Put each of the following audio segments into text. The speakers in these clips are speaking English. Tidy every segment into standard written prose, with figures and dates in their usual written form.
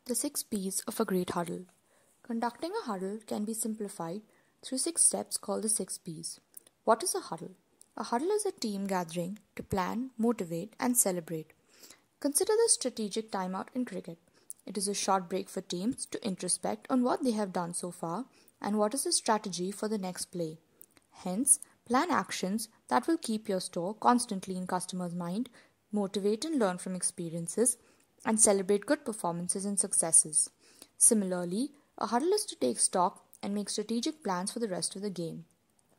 The 6 P's of a great huddle. Conducting a huddle can be simplified through 6 steps called the 6 P's. What is a huddle? A huddle is a team gathering to plan, motivate, and celebrate. Consider the strategic timeout in cricket. It is a short break for teams to introspect on what they have done so far and what is the strategy for the next play. Hence, plan actions that will keep your store constantly in customers' mind, motivate and learn from experiences, and celebrate good performances and successes. Similarly, a huddle is to take stock and make strategic plans for the rest of the game.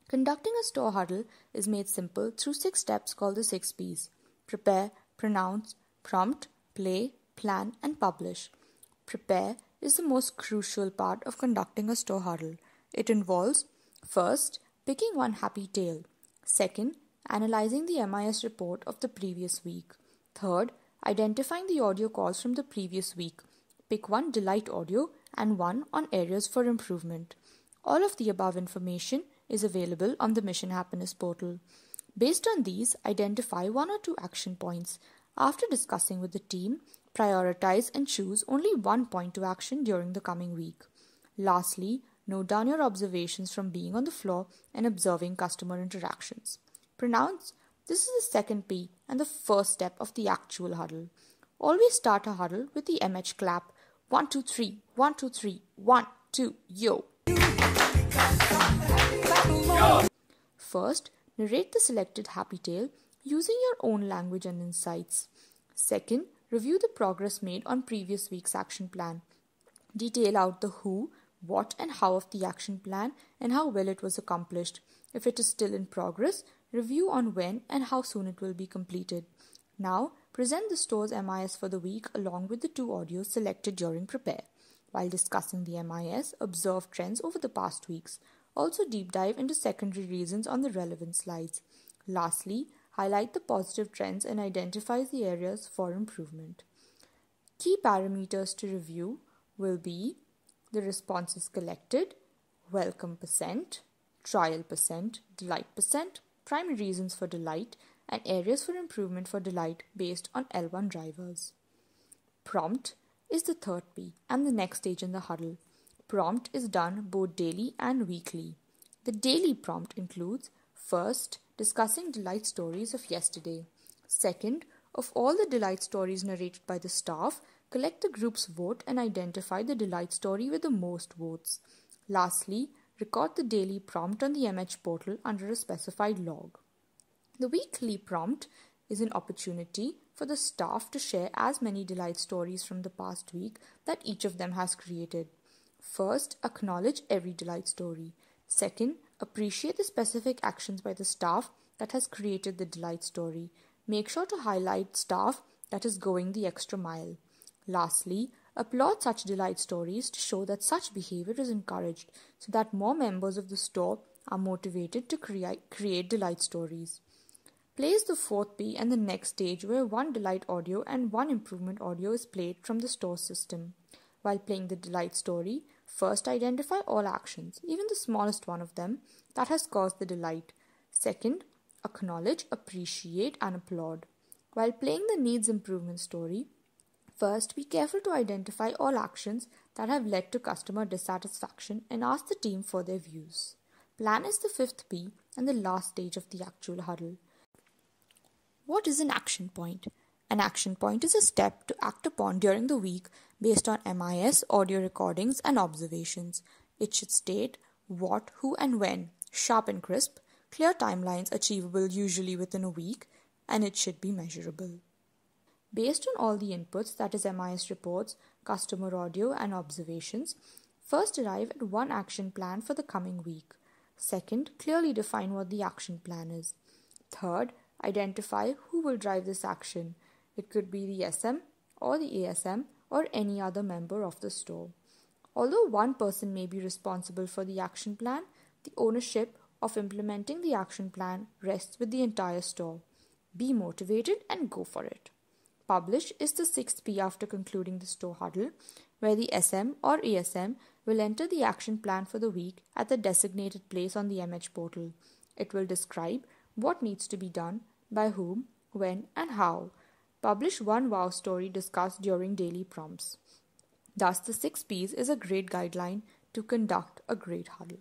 Conducting a store huddle is made simple through 6 steps called the 6 P's. Prepare, pronounce, prompt, play, plan, and publish. Prepare is the most crucial part of conducting a store huddle. It involves, first, picking one happy tale. Second, analyzing the MIS report of the previous week. Third, identifying the audio calls from the previous week. Pick one delight audio and one on areas for improvement. All of the above information is available on the Mission Happiness portal. Based on these, identify 1 or 2 action points. After discussing with the team, prioritize and choose only one point to action during the coming week. Lastly, note down your observations from being on the floor and observing customer interactions. Pronounce. This is the second P and the first step of the actual huddle. Always start a huddle with the MH clap. 1, 2, 3, 1, 2, 3, 1, 2, yo. First, narrate the selected happy tale using your own language and insights. Second, review the progress made on previous week's action plan. Detail out the who, what and how of the action plan and how well it was accomplished. If it is still in progress, review on when and how soon it will be completed. Now, present the store's MIS for the week along with the 2 audios selected during prepare. While discussing the MIS, observe trends over the past weeks. Also deep dive into secondary reasons on the relevant slides. Lastly, highlight the positive trends and identify the areas for improvement. Key parameters to review will be the responses collected, welcome percent, trial percent, delight percent, primary reasons for delight, and areas for improvement for delight based on L1 drivers. Prompt is the third P and the next stage in the huddle. Prompt is done both daily and weekly. The daily prompt includes, first, discussing delight stories of yesterday. Second, of all the delight stories narrated by the staff, collect the group's vote and identify the delight story with the most votes. Lastly, record the daily prompt on the MH portal under a specified log. The weekly prompt is an opportunity for the staff to share as many delight stories from the past week that each of them has created. First, acknowledge every delight story. Second, appreciate the specific actions by the staff that has created the delight story. Make sure to highlight staff that is going the extra mile. Lastly, applaud such delight stories to show that such behavior is encouraged so that more members of the store are motivated to create delight stories. Place the 4th P and the next stage where 1 delight audio and 1 improvement audio is played from the store system. While playing the delight story, first identify all actions, even the smallest one of them, that has caused the delight. Second, acknowledge, appreciate, and applaud. While playing the needs improvement story, first be careful to identify all actions that have led to customer dissatisfaction and ask the team for their views. Plan is the 5th P and the last stage of the actual huddle. What is an action point? An action point is a step to act upon during the week based on MIS, audio recordings, and observations. It should state what, who, and when, sharp and crisp, clear timelines achievable usually within a week, and it should be measurable. Based on all the inputs, that is MIS reports, customer audio, and observations, first arrive at one action plan for the coming week. Second, clearly define what the action plan is. Third, identify who will drive this action. It could be the SM or the ASM or any other member of the store. Although one person may be responsible for the action plan, the ownership of implementing the action plan rests with the entire store. Be motivated and go for it. Publish is the 6th P after concluding the store huddle, where the SM or ASM will enter the action plan for the week at the designated place on the MH portal. It will describe what needs to be done, by whom, when, and how. Publish one wow story discussed during daily prompts. Thus, the 6 Ps is a great guideline to conduct a great huddle.